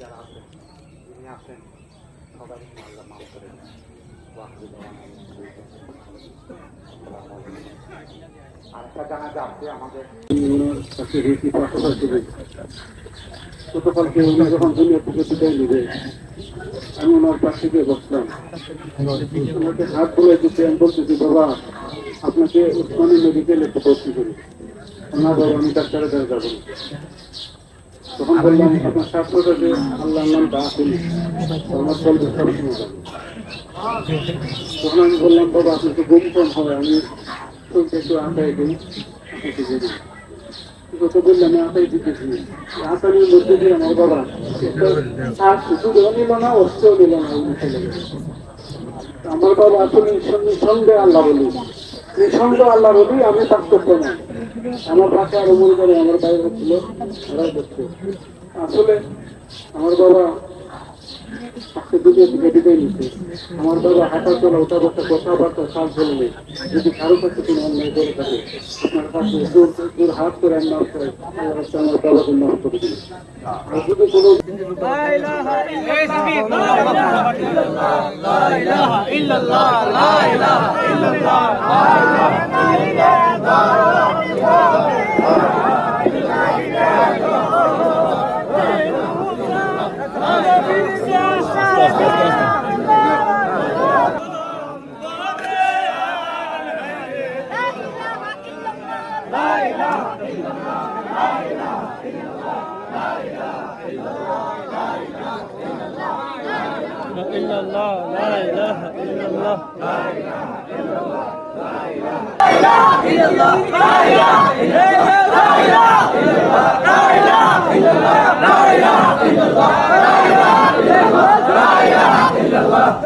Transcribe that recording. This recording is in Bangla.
যারা আছেন যিনি আছেন সবাই আল্লাহ মাফ করে আরেকটা জানাজা আছে আমাদের গতকালকে উনি যখন দুনিয়া থেকে বিদায় নিবে আমি ওনার পাশ থেকে বসলাম, ওনাকে হাত ধরে দিতে আমি বলতেছি বাবা আপনাকে উসমানী মেডিকেলে ভর্তি করি না বাবা আমি ডাক্তারের দ্বারা যাবো না। তখন বললাম আপনার স্বাস্থ্যটা যে আল্লাহর নামটা আসেন আমার চলবে সবসময় যাবো। তখন আমি বললাম বাবা আপনি তো ঘুম কম হয় আমি চলতে একটু আঁকাই দিই আপনাকে দিই যত বললাম আমি আঁকাই দিতেছি আঁকানির মধ্যে দিয়ে আমার বাবা দুধও নিল না অস্ত্রও নিল না আমার বাবা আসলে নিঃসন্দেহে আল্লাহ বলি নিঃসন্দেহ আল্লাহ বলি আমি পার্থক্য না আমার পাশে আরো মনে করে আমার বাইরে ছিল ওরাই করছে আসলে আমার বাবা দুনিয়া থেকে বিদায় নিচ্ছে আমার বাবা হাঁটা চলা ওটা বসা কথাবার্তা কাজ বললে যদি কারো কাছে কোনো অন্যায় করে থাকে আপনার কাছে দূর হাত করে আমি মাফ করে আল্লাহ আমার বাবাকে মাফ করে দিন আর যদি কোনো لا إله إلا الله